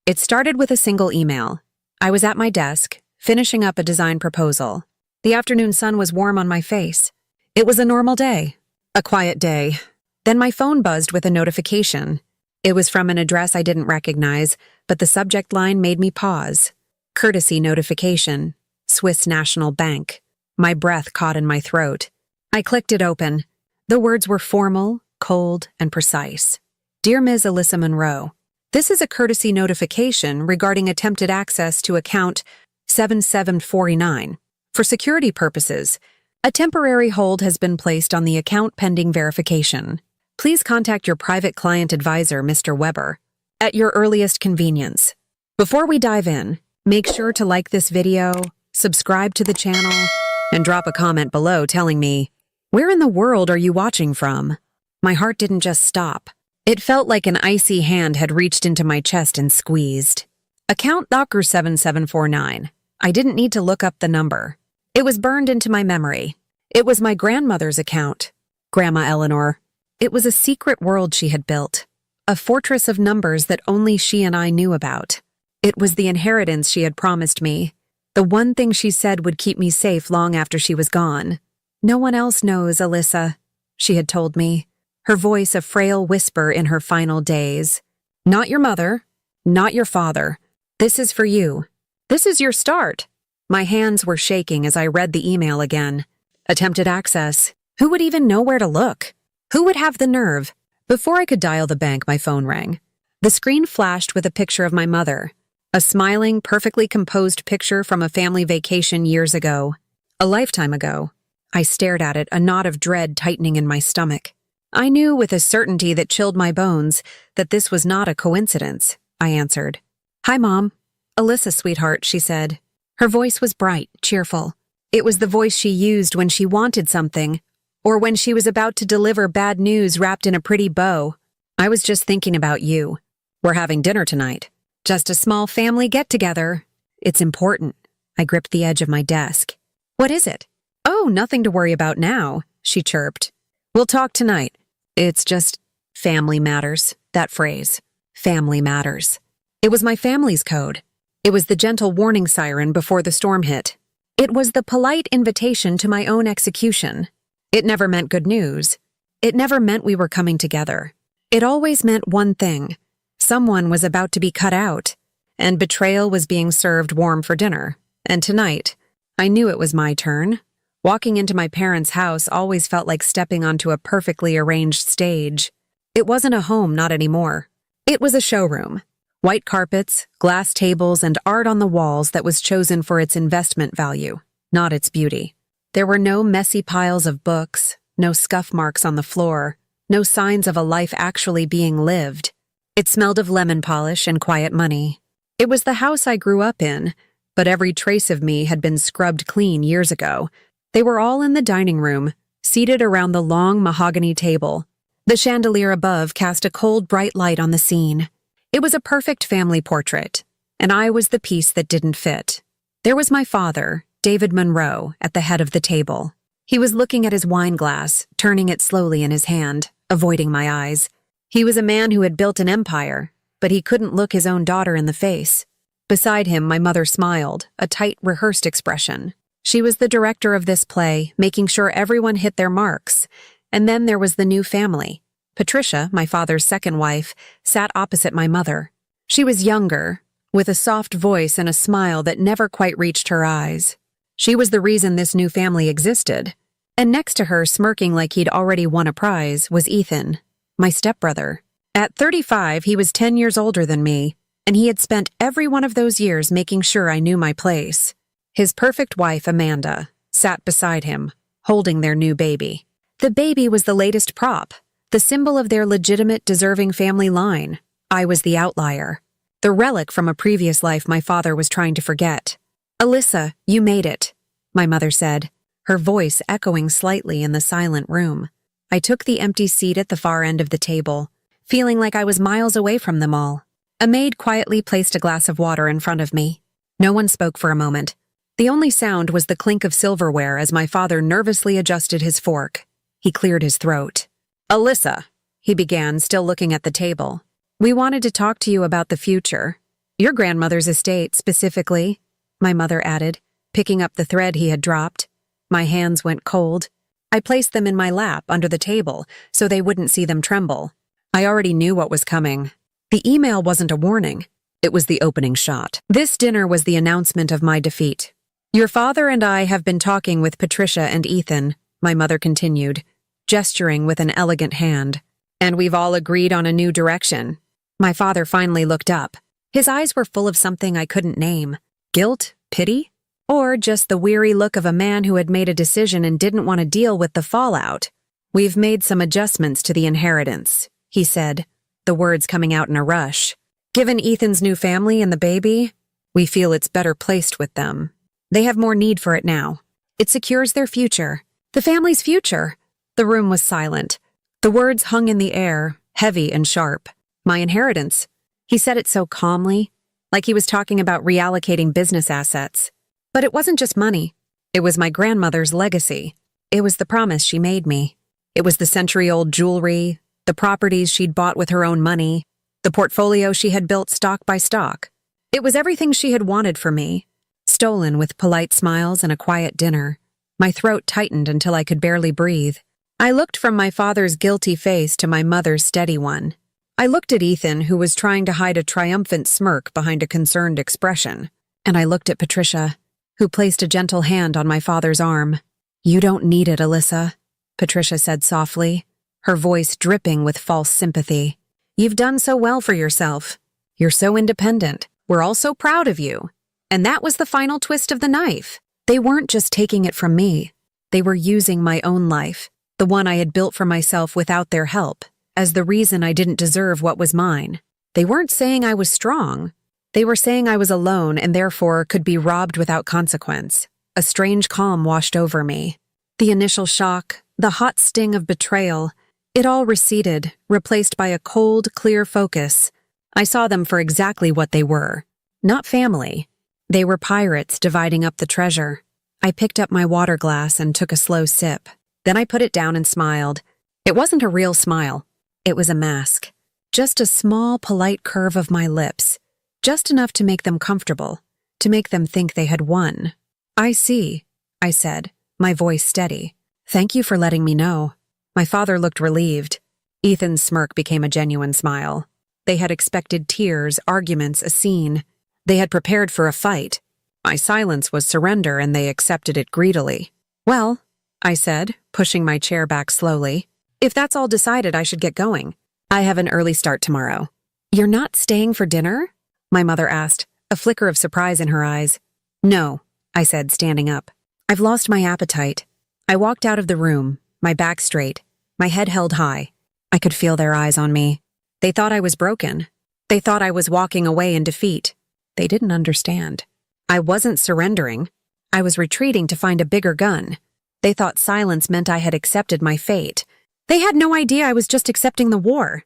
It started with a single email. I was at my desk, finishing up a design proposal. The afternoon sun was warm on my face. It was a normal day. A quiet day. Then my phone buzzed with a notification. It was from an address I didn't recognize, but the subject line made me pause. Courtesy notification. Swiss National Bank. My breath caught in my throat. I clicked it open. The words were formal, cold, and precise. Dear Ms. Alyssa Monroe, this is a courtesy notification regarding attempted access to account 7749. For security purposes, a temporary hold has been placed on the account pending verification. Please contact your private client advisor, Mr. Weber, at your earliest convenience. Before we dive in, make sure to like this video, subscribe to the channel, and drop a comment below telling me, where in the world are you watching from? My heart didn't just stop. It felt like an icy hand had reached into my chest and squeezed. Account Docker 7749. I didn't need to look up the number. It was burned into my memory. It was my grandmother's account. Grandma Eleanor. It was a secret world she had built. A fortress of numbers that only she and I knew about. It was the inheritance she had promised me. The one thing she said would keep me safe long after she was gone. No one else knows, Alyssa, she had told me. Her voice a frail whisper in her final days. Not your mother, not your father. This is for you. This is your start. My hands were shaking as I read the email again. Attempted access. Who would even know where to look? Who would have the nerve? Before I could dial the bank, my phone rang. The screen flashed with a picture of my mother. A smiling, perfectly composed picture from a family vacation years ago. A lifetime ago. I stared at it, a knot of dread tightening in my stomach. I knew with a certainty that chilled my bones that this was not a coincidence. I answered. Hi, Mom. Alyssa, sweetheart, she said. Her voice was bright, cheerful. It was the voice she used when she wanted something, or when she was about to deliver bad news wrapped in a pretty bow. I was just thinking about you. We're having dinner tonight. Just a small family get-together. It's important. I gripped the edge of my desk. What is it? Oh, nothing to worry about now, she chirped. We'll talk tonight. It's just family matters, that phrase. Family matters. It was my family's code. It was the gentle warning siren before the storm hit. It was the polite invitation to my own execution. It never meant good news. It never meant we were coming together. It always meant one thing. Someone was about to be cut out, and betrayal was being served warm for dinner. And tonight, I knew it was my turn. Walking into my parents' house always felt like stepping onto a perfectly arranged stage. It wasn't a home, not anymore. It was a showroom. White carpets, glass tables, and art on the walls that was chosen for its investment value, not its beauty. There were no messy piles of books, no scuff marks on the floor, no signs of a life actually being lived. It smelled of lemon polish and quiet money. It was the house I grew up in, but every trace of me had been scrubbed clean years ago. They were all in the dining room, seated around the long mahogany table. The chandelier above cast a cold, bright light on the scene. It was a perfect family portrait, and I was the piece that didn't fit. There was my father, David Monroe, at the head of the table. He was looking at his wine glass, turning it slowly in his hand, avoiding my eyes. He was a man who had built an empire, but he couldn't look his own daughter in the face. Beside him, my mother smiled, a tight, rehearsed expression. She was the director of this play, making sure everyone hit their marks. And then there was the new family. Patricia, my father's second wife, sat opposite my mother. She was younger, with a soft voice and a smile that never quite reached her eyes. She was the reason this new family existed. And next to her, smirking like he'd already won a prize, was Ethan, my stepbrother. At 35, he was 10 years older than me, and he had spent every one of those years making sure I knew my place. His perfect wife, Amanda, sat beside him, holding their new baby. The baby was the latest prop, the symbol of their legitimate, deserving family line. I was the outlier, the relic from a previous life my father was trying to forget. Alyssa, you made it, my mother said, her voice echoing slightly in the silent room. I took the empty seat at the far end of the table, feeling like I was miles away from them all. A maid quietly placed a glass of water in front of me. No one spoke for a moment. The only sound was the clink of silverware as my father nervously adjusted his fork. He cleared his throat. Alyssa, he began, still looking at the table. We wanted to talk to you about the future. Your grandmother's estate, specifically, my mother added, picking up the thread he had dropped. My hands went cold. I placed them in my lap under the table so they wouldn't see them tremble. I already knew what was coming. The email wasn't a warning. It was the opening shot. This dinner was the announcement of my defeat. Your father and I have been talking with Patricia and Ethan, my mother continued, gesturing with an elegant hand. And we've all agreed on a new direction. My father finally looked up. His eyes were full of something I couldn't name. Guilt? Pity? Or just the weary look of a man who had made a decision and didn't want to deal with the fallout. We've made some adjustments to the inheritance, he said, the words coming out in a rush. Given Ethan's new family and the baby, we feel it's better placed with them. They have more need for it now. It secures their future. The family's future. The room was silent. The words hung in the air, heavy and sharp. My inheritance. He said it so calmly, like he was talking about reallocating business assets. But it wasn't just money. It was my grandmother's legacy. It was the promise she made me. It was the century-old jewelry, the properties she'd bought with her own money, the portfolio she had built stock by stock. It was everything she had wanted for me, stolen with polite smiles and a quiet dinner. My throat tightened until I could barely breathe. I looked from my father's guilty face to my mother's steady one. I looked at Ethan, who was trying to hide a triumphant smirk behind a concerned expression. And I looked at Patricia, who placed a gentle hand on my father's arm. You don't need it, Alyssa, Patricia said softly, her voice dripping with false sympathy. You've done so well for yourself. You're so independent. We're all so proud of you. And that was the final twist of the knife. They weren't just taking it from me. They were using my own life, the one I had built for myself without their help, as the reason I didn't deserve what was mine. They weren't saying I was strong. They were saying I was alone and therefore could be robbed without consequence. A strange calm washed over me. The initial shock, the hot sting of betrayal, it all receded, replaced by a cold, clear focus. I saw them for exactly what they were. Not family. They were pirates dividing up the treasure. I picked up my water glass and took a slow sip. Then I put it down and smiled. It wasn't a real smile. It was a mask. Just a small, polite curve of my lips. Just enough to make them comfortable, to make them think they had won. I see, I said, my voice steady. Thank you for letting me know. My father looked relieved. Ethan's smirk became a genuine smile. They had expected tears, arguments, a scene. They had prepared for a fight. My silence was surrender, and they accepted it greedily. Well, I said, pushing my chair back slowly, if that's all decided, I should get going. I have an early start tomorrow. You're not staying for dinner? My mother asked, a flicker of surprise in her eyes. No, I said, standing up. I've lost my appetite. I walked out of the room, my back straight, my head held high. I could feel their eyes on me. They thought I was broken. They thought I was walking away in defeat. They didn't understand. I wasn't surrendering. I was retreating to find a bigger gun. They thought silence meant I had accepted my fate. They had no idea I was just accepting the war.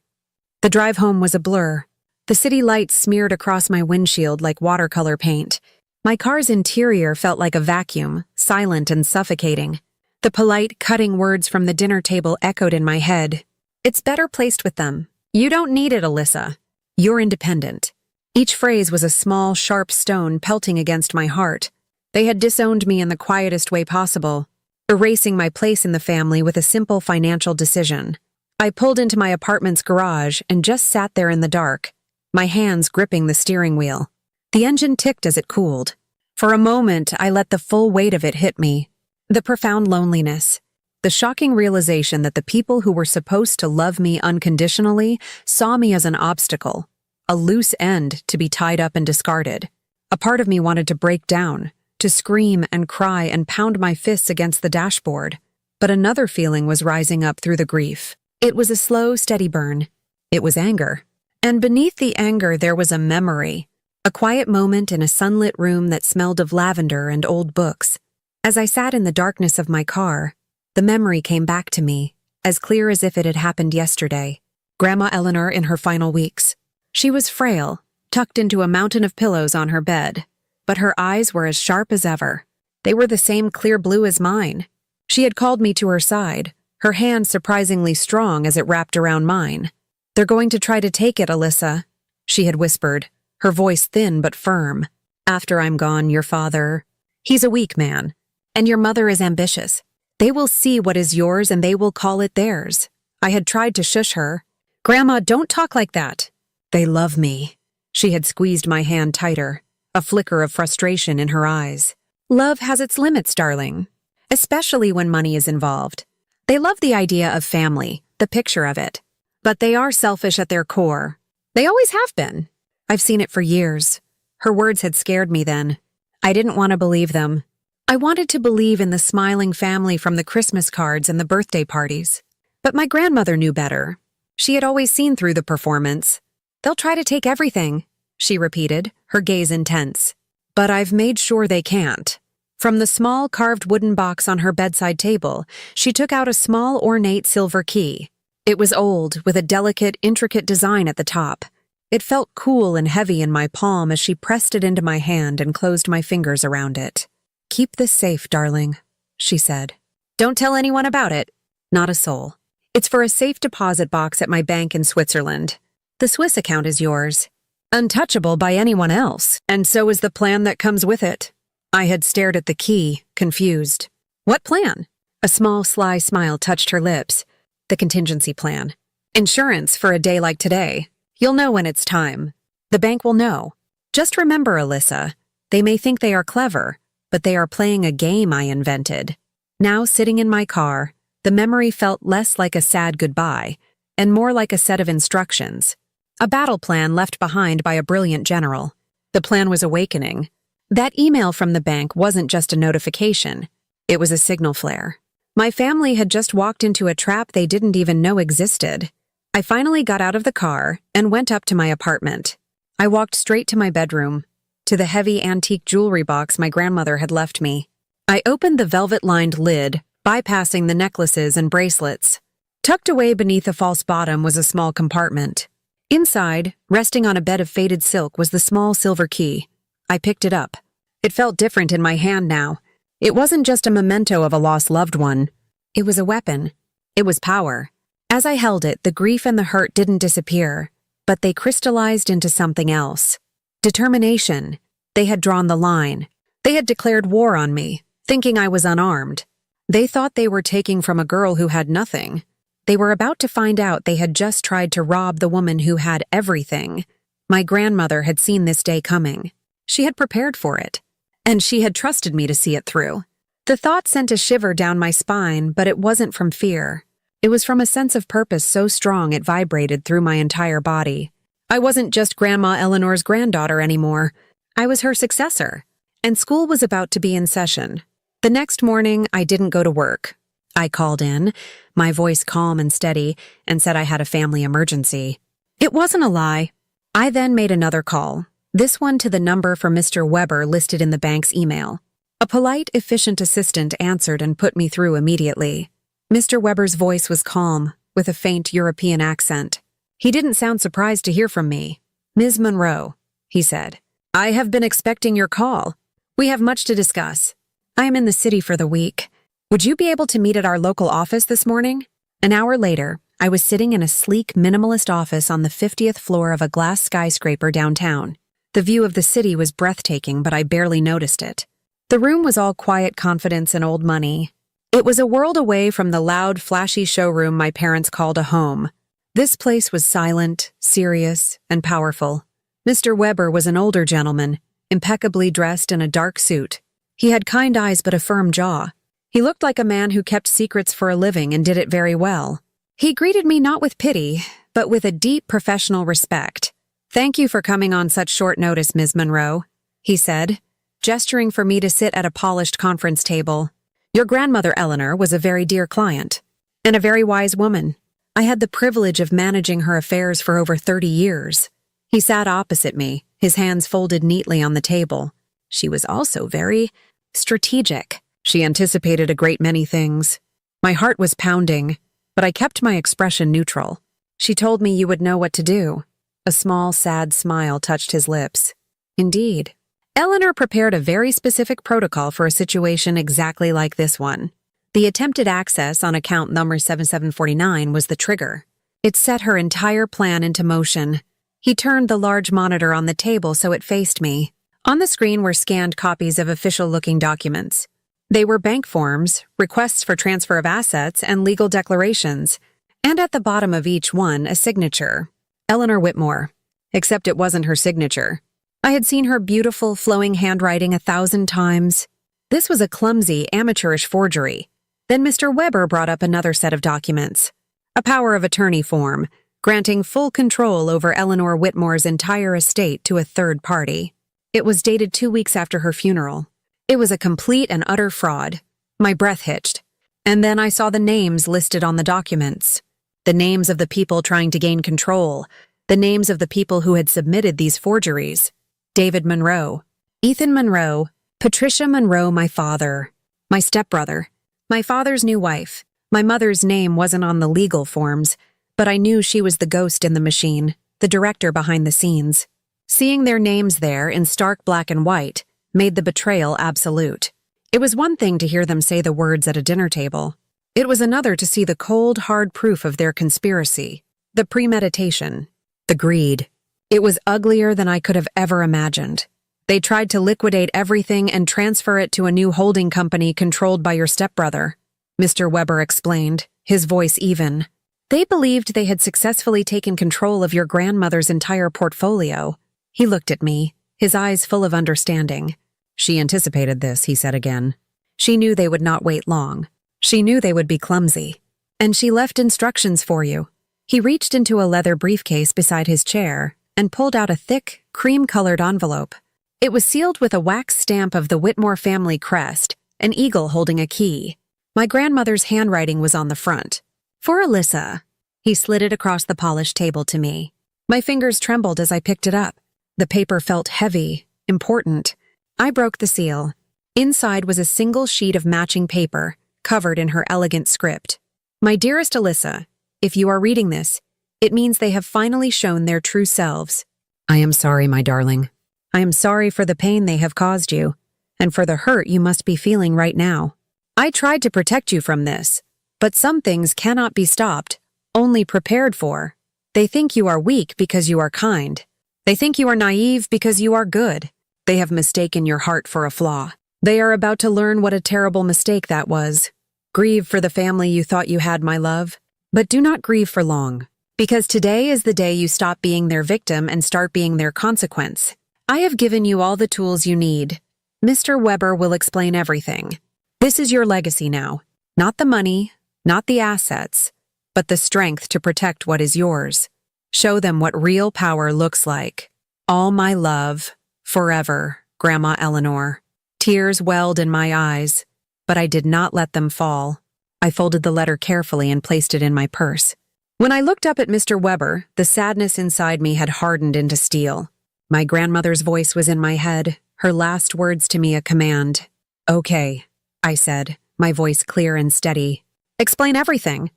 The drive home was a blur. The city lights smeared across my windshield like watercolor paint. My car's interior felt like a vacuum, silent and suffocating. The polite, cutting words from the dinner table echoed in my head. It's better placed with them. You don't need it, Alyssa. You're independent. Each phrase was a small, sharp stone pelting against my heart. They had disowned me in the quietest way possible, erasing my place in the family with a simple financial decision. I pulled into my apartment's garage and just sat there in the dark, my hands gripping the steering wheel. The engine ticked as it cooled. For a moment, I let the full weight of it hit me. The profound loneliness. The shocking realization that the people who were supposed to love me unconditionally saw me as an obstacle, a loose end to be tied up and discarded. A part of me wanted to break down, to scream and cry and pound my fists against the dashboard. But another feeling was rising up through the grief. It was a slow, steady burn. It was anger. And beneath the anger there was a memory, a quiet moment in a sunlit room that smelled of lavender and old books. As I sat in the darkness of my car, the memory came back to me, as clear as if it had happened yesterday. Grandma Eleanor in her final weeks. She was frail, tucked into a mountain of pillows on her bed, but her eyes were as sharp as ever. They were the same clear blue as mine. She had called me to her side, her hand surprisingly strong as it wrapped around mine. They're going to try to take it, Alyssa, she had whispered, her voice thin but firm. After I'm gone, your father, he's a weak man, and your mother is ambitious. They will see what is yours and they will call it theirs. I had tried to shush her. Grandma, don't talk like that. They love me. She had squeezed my hand tighter, a flicker of frustration in her eyes. Love has its limits, darling, especially when money is involved. They love the idea of family, the picture of it. But they are selfish at their core. They always have been. I've seen it for years. Her words had scared me then. I didn't want to believe them. I wanted to believe in the smiling family from the Christmas cards and the birthday parties. But my grandmother knew better. She had always seen through the performance. They'll try to take everything, she repeated, her gaze intense. But I've made sure they can't. From the small carved wooden box on her bedside table, she took out a small ornate silver key. It was old, with a delicate, intricate design at the top. It felt cool and heavy in my palm as she pressed it into my hand and closed my fingers around it. Keep this safe, darling, she said. Don't tell anyone about it. Not a soul. It's for a safe deposit box at my bank in Switzerland. The Swiss account is yours. Untouchable by anyone else, and so is the plan that comes with it. I had stared at the key, confused. What plan? A small, sly smile touched her lips. The contingency plan. Insurance for a day like today. You'll know when it's time. The bank will know. Just remember, Alyssa, they may think they are clever, but they are playing a game I invented. Now, sitting in my car, the memory felt less like a sad goodbye and more like a set of instructions. A battle plan left behind by a brilliant general. The plan was awakening. That email from the bank wasn't just a notification. It was a signal flare. My family had just walked into a trap they didn't even know existed. I finally got out of the car and went up to my apartment. I walked straight to my bedroom, to the heavy antique jewelry box my grandmother had left me. I opened the velvet-lined lid, bypassing the necklaces and bracelets. Tucked away beneath a false bottom was a small compartment. Inside, resting on a bed of faded silk, was the small silver key. I picked it up. It felt different in my hand now. It wasn't just a memento of a lost loved one. It was a weapon. It was power. As I held it, the grief and the hurt didn't disappear, but they crystallized into something else. Determination. They had drawn the line. They had declared war on me, thinking I was unarmed. They thought they were taking from a girl who had nothing. They were about to find out they had just tried to rob the woman who had everything. My grandmother had seen this day coming. She had prepared for it, and she had trusted me to see it through. The thought sent a shiver down my spine, but it wasn't from fear. It was from a sense of purpose so strong it vibrated through my entire body. I wasn't just Grandma Eleanor's granddaughter anymore. I was her successor, and school was about to be in session. The next morning, I didn't go to work. I called in, my voice calm and steady, and said I had a family emergency. It wasn't a lie. I then made another call, this one to the number for Mr. Weber listed in the bank's email. A polite, efficient assistant answered and put me through immediately. Mr. Weber's voice was calm, with a faint European accent. He didn't sound surprised to hear from me. Ms. Monroe, he said, I have been expecting your call. We have much to discuss. I am in the city for the week. Would you be able to meet at our local office this morning? An hour later, I was sitting in a sleek, minimalist office on the 50th floor of a glass skyscraper downtown. The view of the city was breathtaking, but I barely noticed it. The room was all quiet confidence and old money. It was a world away from the loud, flashy showroom my parents called a home. This place was silent, serious, and powerful. Mr. Weber was an older gentleman, impeccably dressed in a dark suit. He had kind eyes but a firm jaw. He looked like a man who kept secrets for a living and did it very well. He greeted me not with pity, but with a deep professional respect. Thank you for coming on such short notice, Ms. Monroe, he said, gesturing for me to sit at a polished conference table. Your grandmother Eleanor was a very dear client, and a very wise woman. I had the privilege of managing her affairs for over 30 years. He sat opposite me, his hands folded neatly on the table. She was also very strategic. She anticipated a great many things. My heart was pounding, but I kept my expression neutral. She told me you would know what to do. A small, sad smile touched his lips. Indeed. Eleanor prepared a very specific protocol for a situation exactly like this one. The attempted access on account number 7749 was the trigger. It set her entire plan into motion. He turned the large monitor on the table so it faced me. On the screen were scanned copies of official-looking documents. They were bank forms, requests for transfer of assets, and legal declarations. And at the bottom of each one, a signature. Eleanor Whitmore. Except it wasn't her signature. I had seen her beautiful, flowing handwriting 1,000 times. This was a clumsy, amateurish forgery. Then Mr. Weber brought up another set of documents. A power of attorney form, granting full control over Eleanor Whitmore's entire estate to a third party. It was dated 2 weeks after her funeral. It was a complete and utter fraud. My breath hitched. And then I saw the names listed on the documents. The names of the people trying to gain control. The names of the people who had submitted these forgeries. David Monroe, Ethan Monroe, Patricia Monroe, my father, my stepbrother, my father's new wife. My mother's name wasn't on the legal forms, but I knew she was the ghost in the machine, the director behind the scenes. Seeing their names there in stark black and white made the betrayal absolute. It was one thing to hear them say the words at a dinner table. It was another to see the cold, hard proof of their conspiracy, the premeditation, the greed. It was uglier than I could have ever imagined. They tried to liquidate everything and transfer it to a new holding company controlled by your stepbrother, Mr. Weber explained, his voice even. They believed they had successfully taken control of your grandmother's entire portfolio. He looked at me, his eyes full of understanding. She anticipated this, he said again. She knew they would not wait long. She knew they would be clumsy. And she left instructions for you. He reached into a leather briefcase beside his chair and pulled out a thick, cream-colored envelope. It was sealed with a wax stamp of the Whitmore family crest, an eagle holding a key. My grandmother's handwriting was on the front. For Alyssa. He slid it across the polished table to me. My fingers trembled as I picked it up. The paper felt heavy, important. I broke the seal. Inside was a single sheet of matching paper, covered in her elegant script. My dearest Alyssa, if you are reading this, it means they have finally shown their true selves. I am sorry, my darling. I am sorry for the pain they have caused you, and for the hurt you must be feeling right now. I tried to protect you from this, but some things cannot be stopped, only prepared for. They think you are weak because you are kind. They think you are naive because you are good. They have mistaken your heart for a flaw. They are about to learn what a terrible mistake that was. Grieve for the family you thought you had, my love. But do not grieve for long, because today is the day you stop being their victim and start being their consequence. I have given you all the tools you need. Mr. Weber will explain everything. This is your legacy now. Not the money, not the assets, but the strength to protect what is yours. Show them what real power looks like. All my love, forever, Grandma Eleanor. Tears welled in my eyes, but I did not let them fall. I folded the letter carefully and placed it in my purse. When I looked up at Mr. Weber, the sadness inside me had hardened into steel. My grandmother's voice was in my head, her last words to me a command. Okay, I said, my voice clear and steady. Explain everything.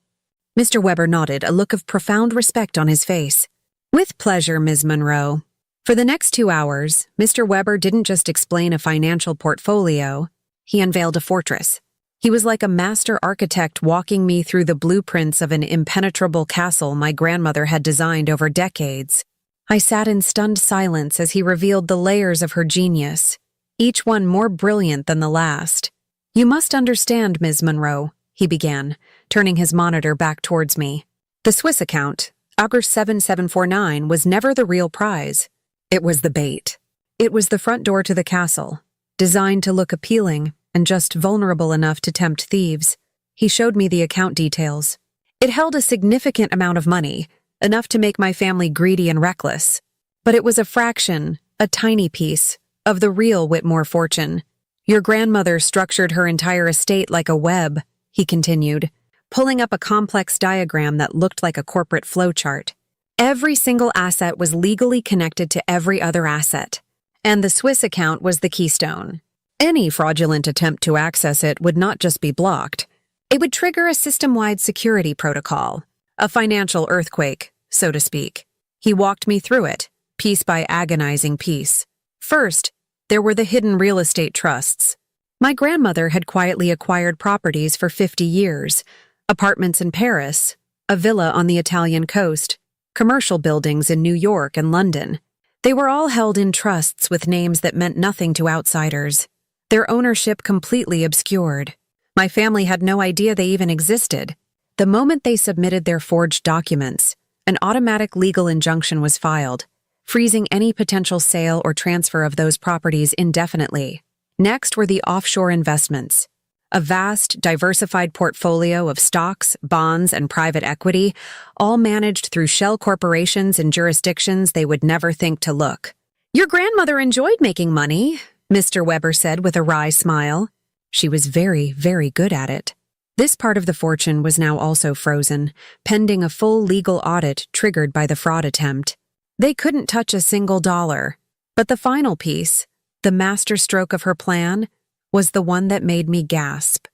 Mr. Weber nodded, a look of profound respect on his face. With pleasure, Ms. Monroe. For the next 2 hours, Mr. Weber didn't just explain a financial portfolio, he unveiled a fortress. He was like a master architect walking me through the blueprints of an impenetrable castle my grandmother had designed over decades. I sat in stunned silence as he revealed the layers of her genius, each one more brilliant than the last. You must understand, Ms. Monroe, he began, turning his monitor back towards me. The Swiss account, Augur 7749, was never the real prize. It was the bait. It was the front door to the castle, designed to look appealing and just vulnerable enough to tempt thieves. He showed me the account details. It held a significant amount of money, enough to make my family greedy and reckless. But it was a fraction, a tiny piece, of the real Whitmore fortune. Your grandmother structured her entire estate like a web, he continued, pulling up a complex diagram that looked like a corporate flowchart. Every single asset was legally connected to every other asset, and the Swiss account was the keystone. Any fraudulent attempt to access it would not just be blocked. It would trigger a system-wide security protocol, a financial earthquake, so to speak. He walked me through it, piece by agonizing piece. First, there were the hidden real estate trusts. My grandmother had quietly acquired properties for 50 years, apartments in Paris, a villa on the Italian coast, commercial buildings in New York and London. They were all held in trusts with names that meant nothing to outsiders, their ownership completely obscured. My family had no idea they even existed. The moment they submitted their forged documents, an automatic legal injunction was filed, freezing any potential sale or transfer of those properties indefinitely. Next were the offshore investments. A vast, diversified portfolio of stocks, bonds, and private equity, all managed through shell corporations in jurisdictions they would never think to look. "Your grandmother enjoyed making money," Mr. Weber said with a wry smile. She was very, very good at it. This part of the fortune was now also frozen, pending a full legal audit triggered by the fraud attempt. They couldn't touch a single dollar. But the final piece, the masterstroke of her plan, was the one that made me gasp.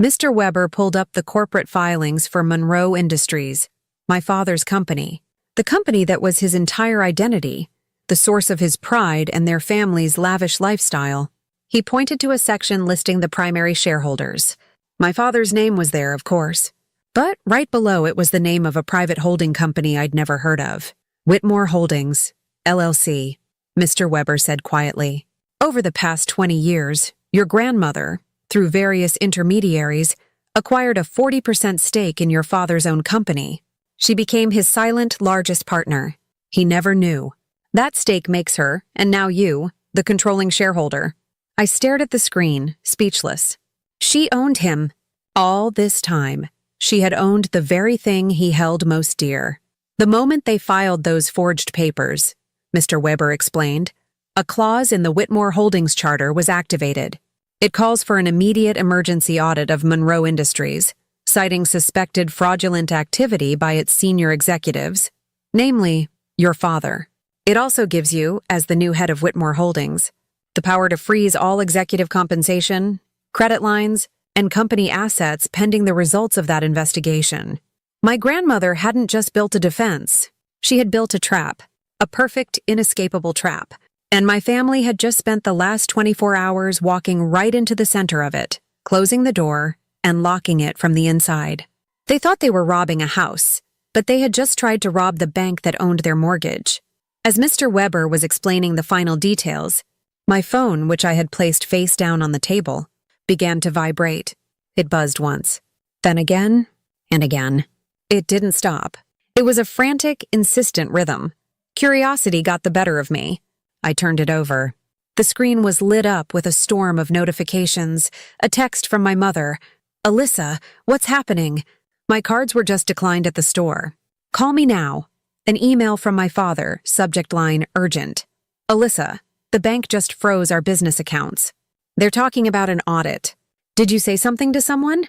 Mr. Weber pulled up the corporate filings for Monroe Industries, my father's company, the company that was his entire identity, the source of his pride and their family's lavish lifestyle. He pointed to a section listing the primary shareholders. My father's name was there, of course, but right below it was the name of a private holding company I'd never heard of. Whitmore Holdings, LLC, Mr. Weber said quietly. Over the past 20 years, your grandmother, through various intermediaries, acquired a 40% stake in your father's own company. She became his silent largest partner. He never knew. That stake makes her, and now you, the controlling shareholder. I stared at the screen, speechless. She owned him. All this time, she had owned the very thing he held most dear. The moment they filed those forged papers, Mr. Weber explained, a clause in the Whitmore Holdings Charter was activated. It calls for an immediate emergency audit of Monroe Industries, citing suspected fraudulent activity by its senior executives, namely, your father. It also gives you, as the new head of Whitmore Holdings, the power to freeze all executive compensation, credit lines, and company assets pending the results of that investigation. My grandmother hadn't just built a defense. She had built a trap, a perfect, inescapable trap. And my family had just spent the last 24 hours walking right into the center of it, closing the door and locking it from the inside. They thought they were robbing a house, but they had just tried to rob the bank that owned their mortgage. As Mr. Weber was explaining the final details, my phone, which I had placed face down on the table, began to vibrate. It buzzed once, then again, and again. It didn't stop. It was a frantic, insistent rhythm. Curiosity got the better of me. I turned it over. The screen was lit up with a storm of notifications, a text from my mother. "Alyssa, what's happening?" My cards were just declined at the store. "Call me now." An email from my father, subject line, urgent. "Alyssa, the bank just froze our business accounts. They're talking about an audit. Did you say something to someone?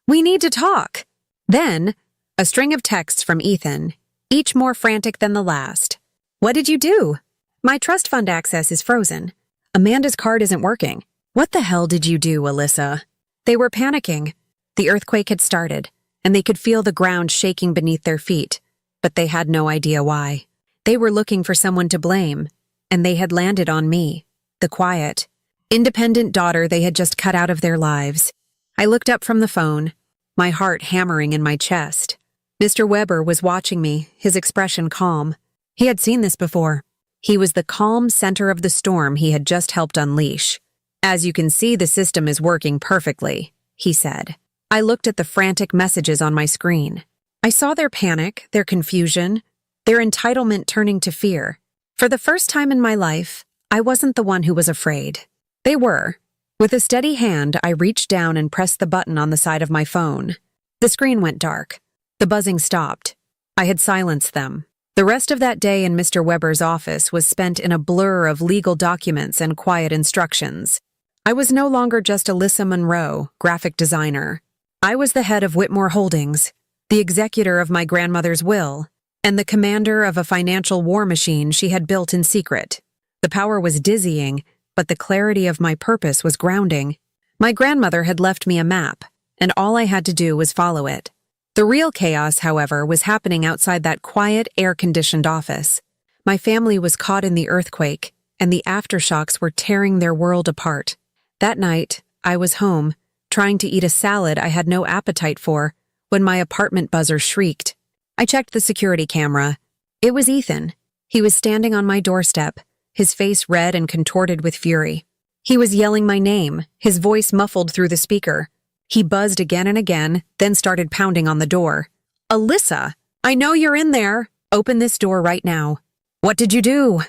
We need to talk." Then, a string of texts from Ethan, each more frantic than the last. "What did you do? My trust fund access is frozen. Amanda's card isn't working. What the hell did you do, Alyssa?" They were panicking. The earthquake had started, and they could feel the ground shaking beneath their feet, but they had no idea why. They were looking for someone to blame, and they had landed on me, the quiet, independent daughter they had just cut out of their lives. I looked up from the phone, my heart hammering in my chest. Mr. Weber was watching me, his expression calm. He had seen this before. He was the calm center of the storm he had just helped unleash. "As you can see, the system is working perfectly," he said. I looked at the frantic messages on my screen. I saw their panic, their confusion, their entitlement turning to fear. For the first time in my life, I wasn't the one who was afraid. They were. With a steady hand, I reached down and pressed the button on the side of my phone. The screen went dark. The buzzing stopped. I had silenced them. The rest of that day in Mr. Weber's office was spent in a blur of legal documents and quiet instructions. I was no longer just Alyssa Monroe, graphic designer. I was the head of Whitmore Holdings, the executor of my grandmother's will, and the commander of a financial war machine she had built in secret. The power was dizzying, but the clarity of my purpose was grounding. My grandmother had left me a map, and all I had to do was follow it. The real chaos, however, was happening outside that quiet, air-conditioned office. My family was caught in the earthquake, and the aftershocks were tearing their world apart. That night, I was home, trying to eat a salad I had no appetite for, when my apartment buzzer shrieked. I checked the security camera. It was Ethan. He was standing on my doorstep, his face red and contorted with fury. He was yelling my name, his voice muffled through the speaker. He buzzed again and again, then started pounding on the door. "Alyssa, I know you're in there. Open this door right now." "What did you do?"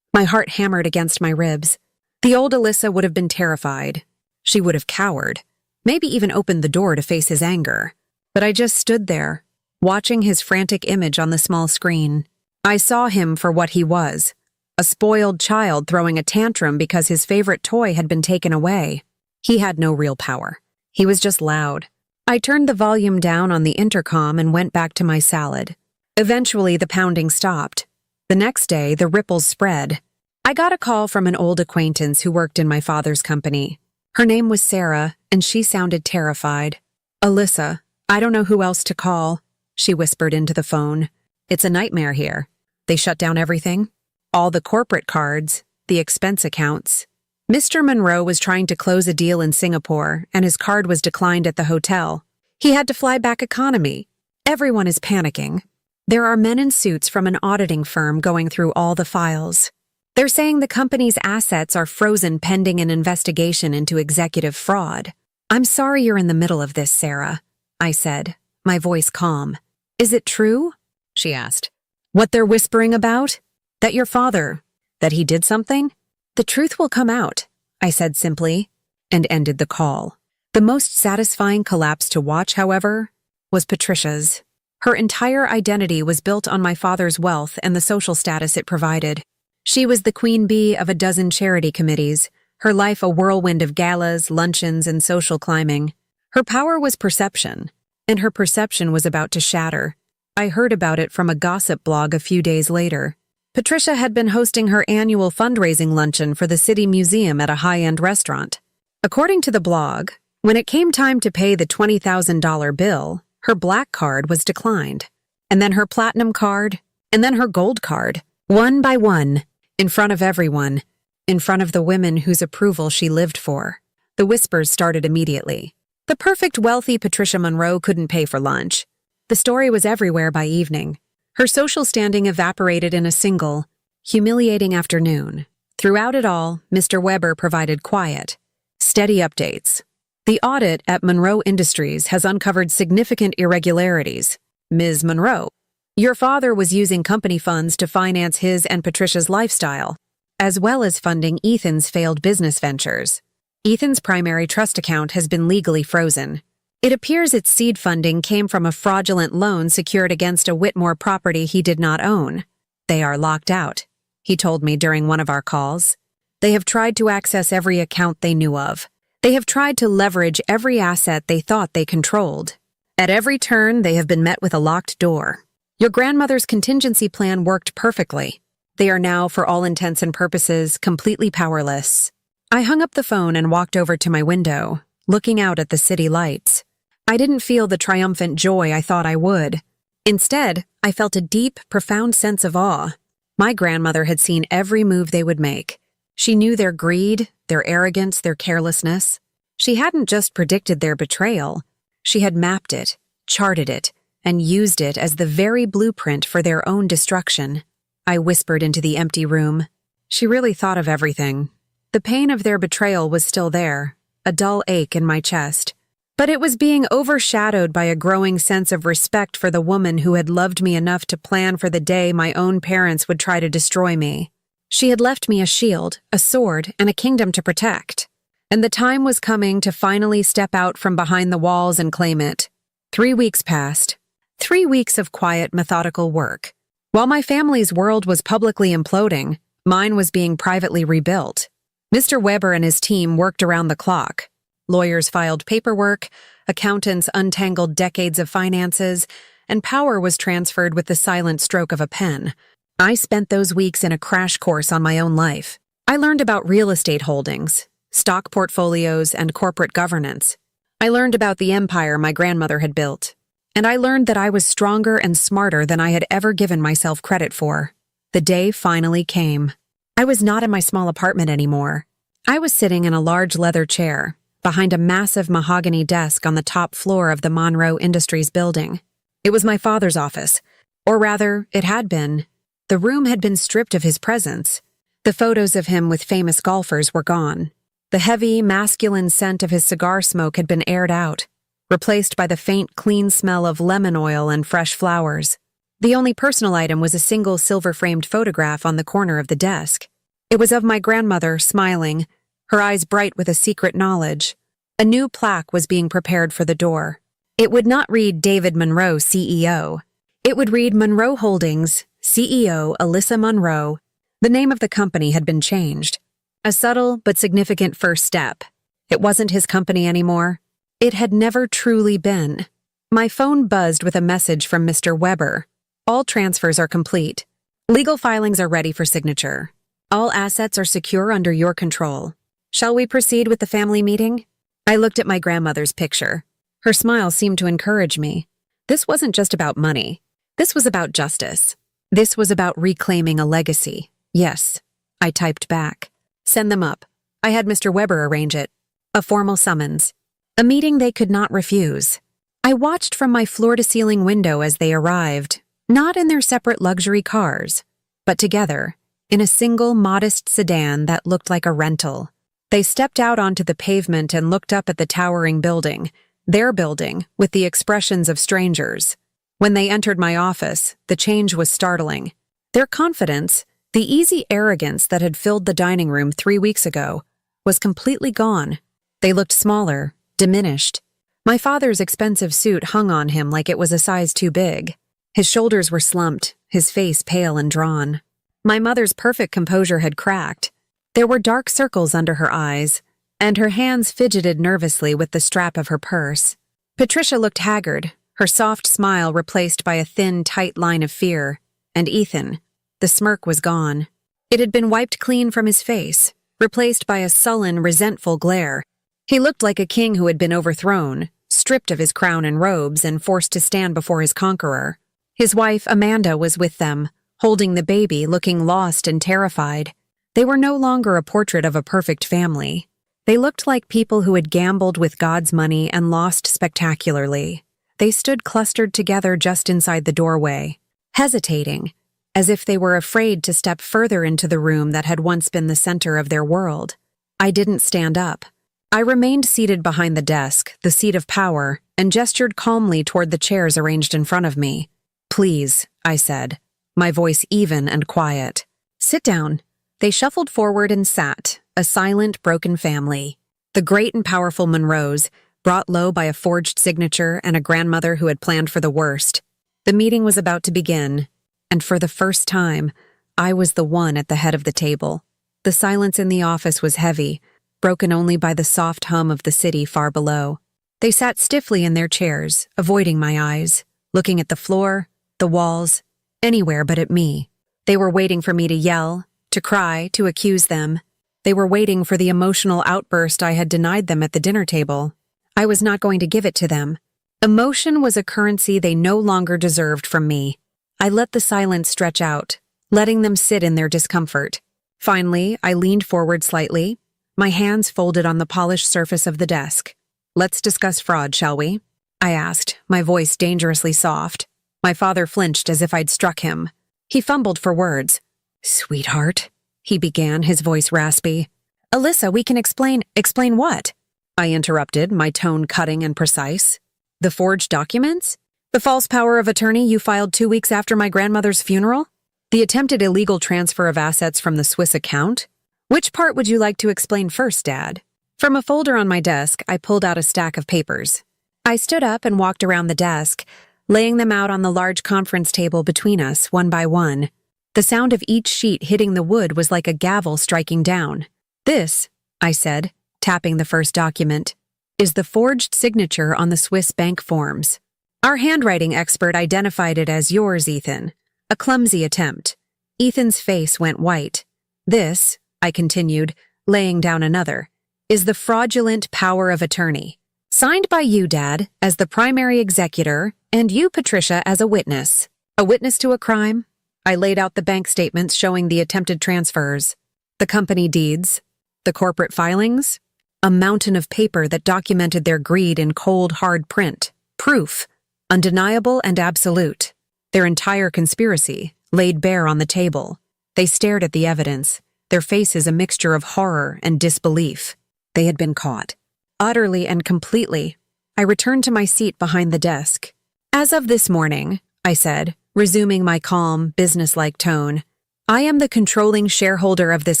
My heart hammered against my ribs. The old Alyssa would have been terrified. She would have cowered, maybe even opened the door to face his anger. But I just stood there, watching his frantic image on the small screen. I saw him for what he was, a spoiled child throwing a tantrum because his favorite toy had been taken away. He had no real power. He was just loud. I turned the volume down on the intercom and went back to my salad. Eventually, the pounding stopped. The next day, the ripples spread. I got a call from an old acquaintance who worked in my father's company. Her name was Sarah, and she sounded terrified. "Alyssa, I don't know who else to call," she whispered into the phone. "It's a nightmare here. They shut down everything. All the corporate cards, the expense accounts. Mr. Monroe was trying to close a deal in Singapore, and his card was declined at the hotel. He had to fly back economy. Everyone is panicking. There are men in suits from an auditing firm going through all the files. They're saying the company's assets are frozen pending an investigation into executive fraud. I'm sorry you're in the middle of this, Sarah," I said, my voice calm. "Is it true?" she asked. "What they're whispering about? That your father, that he did something? The truth will come out," I said simply, and ended the call. The most satisfying collapse to watch, however, was Patricia's. Her entire identity was built on my father's wealth and the social status it provided. She was the queen bee of a dozen charity committees, her life a whirlwind of galas, luncheons, and social climbing. Her power was perception, and her perception was about to shatter. I heard about it from a gossip blog a few days later. Patricia had been hosting her annual fundraising luncheon for the city museum at a high-end restaurant. According to the blog, when it came time to pay the $20,000 bill, her black card was declined, and then her platinum card, and then her gold card, one by one, in front of everyone, in front of the women whose approval she lived for. The whispers started immediately. The perfect wealthy Patricia Monroe couldn't pay for lunch. The story was everywhere by evening. Her social standing evaporated in a single, humiliating afternoon. Throughout it all, Mr. Weber provided quiet, steady updates. The audit at Monroe Industries has uncovered significant irregularities. Ms. Monroe, your father was using company funds to finance his and Patricia's lifestyle, as well as funding Ethan's failed business ventures. Ethan's primary trust account has been legally frozen. It appears its seed funding came from a fraudulent loan secured against a Whitmore property he did not own. They are locked out, he told me during one of our calls. They have tried to access every account they knew of. They have tried to leverage every asset they thought they controlled. At every turn, they have been met with a locked door. Your grandmother's contingency plan worked perfectly. They are now, for all intents and purposes, completely powerless. I hung up the phone and walked over to my window, looking out at the city lights. I didn't feel the triumphant joy I thought I would. Instead, I felt a deep, profound sense of awe. My grandmother had seen every move they would make. She knew their greed, their arrogance, their carelessness. She hadn't just predicted their betrayal. She had mapped it, charted it, and used it as the very blueprint for their own destruction. I whispered into the empty room. She really thought of everything. The pain of their betrayal was still there, a dull ache in my chest. But it was being overshadowed by a growing sense of respect for the woman who had loved me enough to plan for the day my own parents would try to destroy me. She had left me a shield, a sword, and a kingdom to protect. And the time was coming to finally step out from behind the walls and claim it. 3 weeks passed. 3 weeks of quiet, methodical work. While my family's world was publicly imploding, mine was being privately rebuilt. Mr. Weber and his team worked around the clock. Lawyers filed paperwork, accountants untangled decades of finances, and power was transferred with the silent stroke of a pen. I spent those weeks in a crash course on my own life. I learned about real estate holdings, stock portfolios, and corporate governance. I learned about the empire my grandmother had built. And I learned that I was stronger and smarter than I had ever given myself credit for. The day finally came. I was not in my small apartment anymore. I was sitting in a large leather chair, behind a massive mahogany desk on the top floor of the Monroe Industries building. It was my father's office. Or rather, it had been. The room had been stripped of his presence. The photos of him with famous golfers were gone. The heavy, masculine scent of his cigar smoke had been aired out, replaced by the faint, clean smell of lemon oil and fresh flowers. The only personal item was a single silver-framed photograph on the corner of the desk. It was of my grandmother, smiling, her eyes bright with a secret knowledge. A new plaque was being prepared for the door. It would not read David Monroe, CEO. It would read Monroe Holdings, CEO Alyssa Monroe. The name of the company had been changed. A subtle but significant first step. It wasn't his company anymore. It had never truly been. My phone buzzed with a message from Mr. Weber. All transfers are complete. Legal filings are ready for signature. All assets are secure under your control. Shall we proceed with the family meeting? I looked at my grandmother's picture. Her smile seemed to encourage me. This wasn't just about money. This was about justice. This was about reclaiming a legacy. Yes, I typed back. Send them up. I had Mr. Weber arrange it. A formal summons. A meeting they could not refuse. I watched from my floor-to-ceiling window as they arrived, not in their separate luxury cars, but together, in a single modest sedan that looked like a rental. They stepped out onto the pavement and looked up at the towering building, their building, with the expressions of strangers. When they entered my office, the change was startling. Their confidence, the easy arrogance that had filled the dining room 3 weeks ago, was completely gone. They looked smaller, diminished. My father's expensive suit hung on him like it was a size too big. His shoulders were slumped, his face pale and drawn. My mother's perfect composure had cracked. There were dark circles under her eyes, and her hands fidgeted nervously with the strap of her purse. Patricia looked haggard, her soft smile replaced by a thin, tight line of fear, and Ethan, the smirk was gone. It had been wiped clean from his face, replaced by a sullen, resentful glare. He looked like a king who had been overthrown, stripped of his crown and robes and forced to stand before his conqueror. His wife, Amanda, was with them, holding the baby, looking lost and terrified. They were no longer a portrait of a perfect family. They looked like people who had gambled with God's money and lost spectacularly. They stood clustered together just inside the doorway, hesitating, as if they were afraid to step further into the room that had once been the center of their world. I didn't stand up. I remained seated behind the desk, the seat of power, and gestured calmly toward the chairs arranged in front of me. "Please," I said, my voice even and quiet. "Sit down." They shuffled forward and sat, a silent, broken family. The great and powerful Monroes, brought low by a forged signature and a grandmother who had planned for the worst. The meeting was about to begin, and for the first time, I was the one at the head of the table. The silence in the office was heavy, broken only by the soft hum of the city far below. They sat stiffly in their chairs, avoiding my eyes, looking at the floor, the walls, anywhere but at me. They were waiting for me to yell, to cry, to accuse them. They were waiting for the emotional outburst I had denied them at the dinner table. I was not going to give it to them. Emotion was a currency they no longer deserved from me. I let the silence stretch out, letting them sit in their discomfort. Finally, I leaned forward slightly, my hands folded on the polished surface of the desk. "Let's discuss fraud, shall we?" I asked, my voice dangerously soft. My father flinched as if I'd struck him. He fumbled for words. "Sweetheart," he began, his voice raspy. "Alyssa, we can explain." "Explain what?" I interrupted, my tone cutting and precise. "The forged documents? The false power of attorney you filed 2 weeks after my grandmother's funeral? The attempted illegal transfer of assets from the Swiss account? Which part would you like to explain first, Dad?" From a folder on my desk, I pulled out a stack of papers. I stood up and walked around the desk, laying them out on the large conference table between us, one by one. The sound of each sheet hitting the wood was like a gavel striking down. "This," I said, tapping the first document, "is the forged signature on the Swiss bank forms. Our handwriting expert identified it as yours, Ethan. A clumsy attempt." Ethan's face went white. "This," I continued, laying down another, "is the fraudulent power of attorney. Signed by you, Dad, as the primary executor, and you, Patricia, as a witness. A witness to a crime?" I laid out the bank statements showing the attempted transfers, the company deeds, the corporate filings, a mountain of paper that documented their greed in cold, hard print. Proof, undeniable and absolute. Their entire conspiracy, laid bare on the table. They stared at the evidence, their faces a mixture of horror and disbelief. They had been caught. Utterly and completely. I returned to my seat behind the desk. As of this morning, I said, resuming my calm, businesslike tone, I am the controlling shareholder of this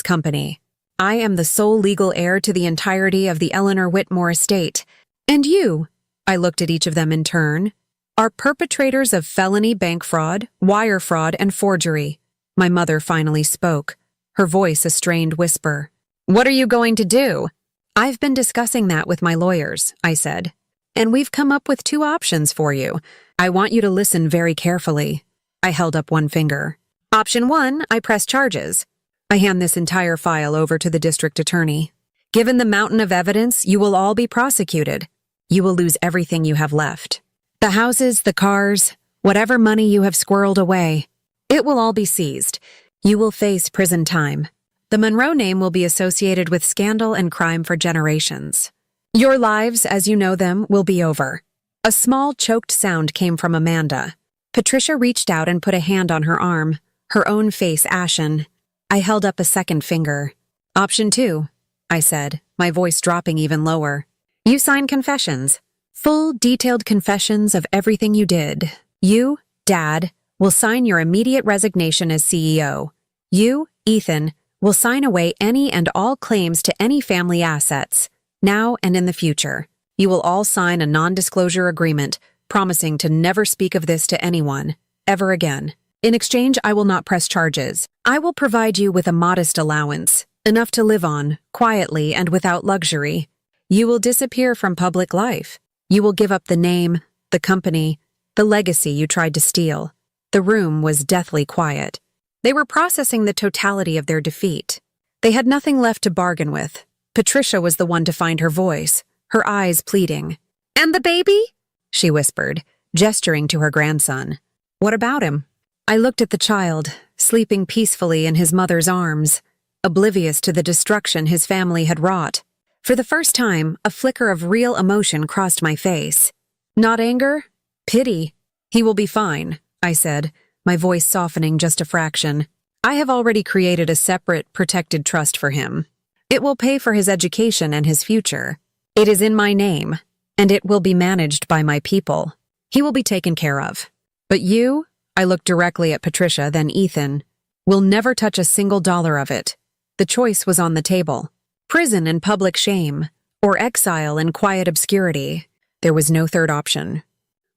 company. I am the sole legal heir to the entirety of the Eleanor Whitmore estate. And you, I looked at each of them in turn, are perpetrators of felony bank fraud, wire fraud, and forgery. My mother finally spoke, her voice a strained whisper. What are you going to do? I've been discussing that with my lawyers, I said, and we've come up with 2 options for you. I want you to listen very carefully. I held up one finger. Option 1, I press charges. I hand this entire file over to the district attorney. Given the mountain of evidence, you will all be prosecuted. You will lose everything you have left. The houses, the cars, whatever money you have squirreled away. It will all be seized. You will face prison time. The Monroe name will be associated with scandal and crime for generations. Your lives, as you know them, will be over. A small, choked sound came from Amanda. Patricia reached out and put a hand on her arm, her own face ashen. I held up a second finger. Option 2, I said, my voice dropping even lower. You sign confessions. Full, detailed confessions of everything you did. You, Dad, will sign your immediate resignation as CEO. You, Ethan, will sign away any and all claims to any family assets, now and in the future. You will all sign a non-disclosure agreement, promising to never speak of this to anyone, ever again. In exchange, I will not press charges. I will provide you with a modest allowance, enough to live on, quietly and without luxury. You will disappear from public life. You will give up the name, the company, the legacy you tried to steal. The room was deathly quiet. They were processing the totality of their defeat. They had nothing left to bargain with. Patricia was the one to find her voice, her eyes pleading. And the baby? She whispered, gesturing to her grandson. What about him? I looked at the child, sleeping peacefully in his mother's arms, oblivious to the destruction his family had wrought. For the first time, a flicker of real emotion crossed my face. Not anger, pity. He will be fine, I said, my voice softening just a fraction. I have already created a separate, protected trust for him. It will pay for his education and his future. It is in my name, and it will be managed by my people. He will be taken care of. But you, I looked directly at Patricia, then Ethan, will never touch a single dollar of it. The choice was on the table. Prison and public shame, or exile and quiet obscurity. There was no third option.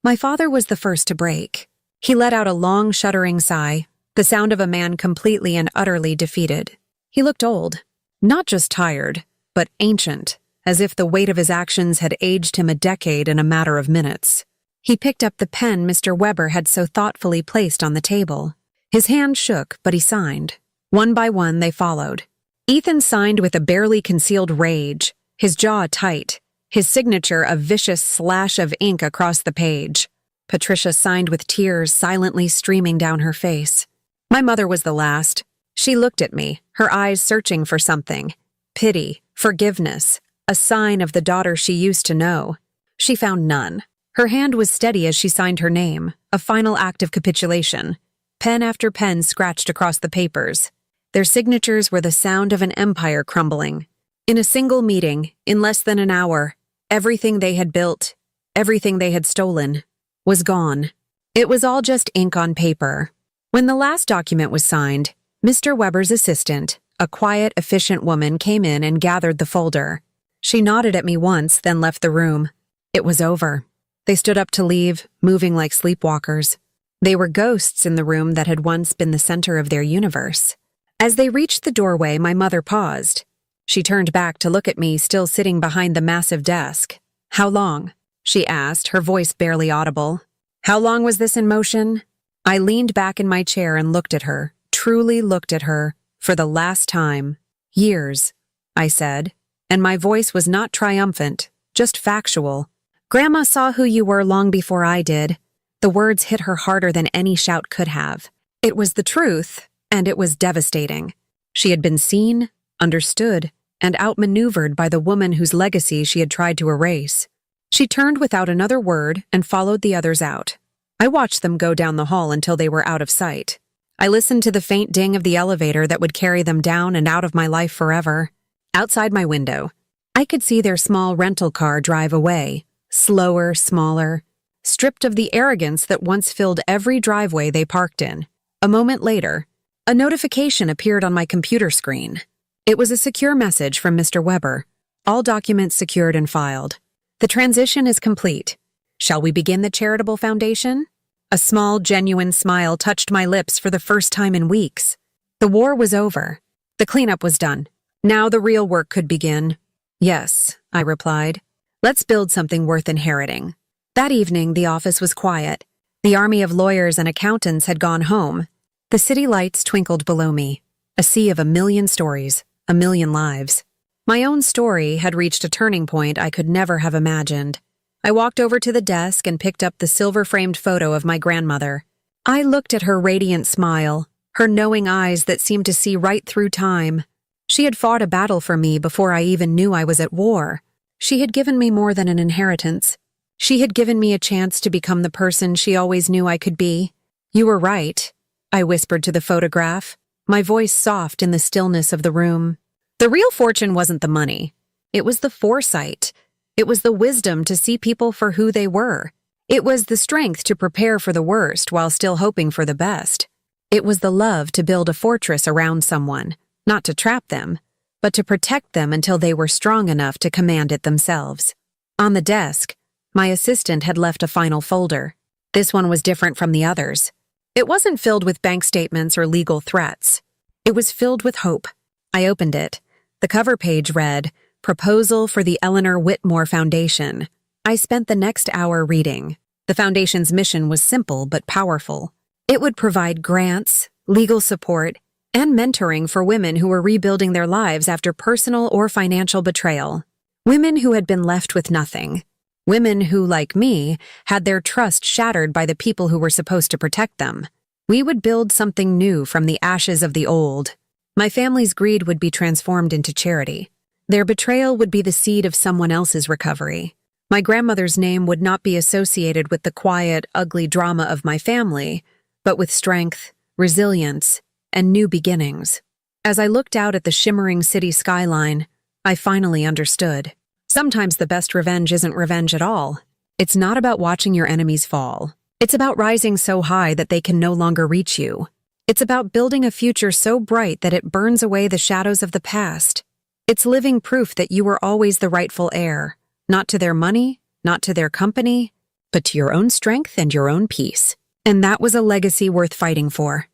My father was the first to break. He let out a long, shuddering sigh, the sound of a man completely and utterly defeated. He looked old, not just tired, but ancient, as if the weight of his actions had aged him a decade in a matter of minutes. He picked up the pen Mr. Weber had so thoughtfully placed on the table. His hand shook, but he signed. One by one, they followed. Ethan signed with a barely concealed rage, his jaw tight, his signature a vicious slash of ink across the page. Patricia signed with tears silently streaming down her face. My mother was the last. She looked at me, her eyes searching for something. Pity, forgiveness, a sign of the daughter she used to know. She found none. Her hand was steady as she signed her name, a final act of capitulation. Pen after pen scratched across the papers. Their signatures were the sound of an empire crumbling. In a single meeting, in less than an hour, everything they had built, everything they had stolen, was gone. It was all just ink on paper. When the last document was signed, Mr. Weber's assistant, a quiet, efficient woman, came in and gathered the folder. She nodded at me once, then left the room. It was over. They stood up to leave, moving like sleepwalkers. They were ghosts in the room that had once been the center of their universe. As they reached the doorway, my mother paused. She turned back to look at me, still sitting behind the massive desk. How long? She asked, her voice barely audible. How long was this in motion? I leaned back in my chair and looked at her, truly looked at her, for the last time. Years, I said, and my voice was not triumphant, just factual. Grandma saw who you were long before I did. The words hit her harder than any shout could have. It was the truth, and it was devastating. She had been seen, understood, and outmaneuvered by the woman whose legacy she had tried to erase. She turned without another word and followed the others out. I watched them go down the hall until they were out of sight. I listened to the faint ding of the elevator that would carry them down and out of my life forever. Outside my window, I could see their small rental car drive away, slower, smaller, stripped of the arrogance that once filled every driveway they parked in. A moment later, a notification appeared on my computer screen. It was a secure message from Mr. Weber. All documents secured and filed. The transition is complete. Shall we begin the charitable foundation? A small, genuine smile touched my lips for the first time in weeks. The war was over. The cleanup was done. Now the real work could begin. Yes, I replied. Let's build something worth inheriting. That evening, the office was quiet. The army of lawyers and accountants had gone home. The city lights twinkled below me, a sea of 1,000,000 stories, 1,000,000 lives. My own story had reached a turning point I could never have imagined. I walked over to the desk and picked up the silver-framed photo of my grandmother. I looked at her radiant smile, her knowing eyes that seemed to see right through time. She had fought a battle for me before I even knew I was at war. She had given me more than an inheritance. She had given me a chance to become the person she always knew I could be. You were right, I whispered to the photograph, my voice soft in the stillness of the room. The real fortune wasn't the money. It was the foresight. It was the wisdom to see people for who they were. It was the strength to prepare for the worst while still hoping for the best. It was the love to build a fortress around someone, not to trap them, but to protect them until they were strong enough to command it themselves. On the desk, my assistant had left a final folder. This one was different from the others. It wasn't filled with bank statements or legal threats. It was filled with hope. I opened it. The cover page read, Proposal for the Eleanor Whitmore Foundation. I spent the next hour reading. The foundation's mission was simple but powerful. It would provide grants, legal support, and mentoring for women who were rebuilding their lives after personal or financial betrayal. Women who had been left with nothing. Women who, like me, had their trust shattered by the people who were supposed to protect them. We would build something new from the ashes of the old. My family's greed would be transformed into charity. Their betrayal would be the seed of someone else's recovery. My grandmother's name would not be associated with the quiet, ugly drama of my family, but with strength, resilience, and new beginnings. As I looked out at the shimmering city skyline, I finally understood. Sometimes the best revenge isn't revenge at all. It's not about watching your enemies fall. It's about rising so high that they can no longer reach you. It's about building a future so bright that it burns away the shadows of the past. It's living proof that you were always the rightful heir, not to their money, not to their company, but to your own strength and your own peace. And that was a legacy worth fighting for.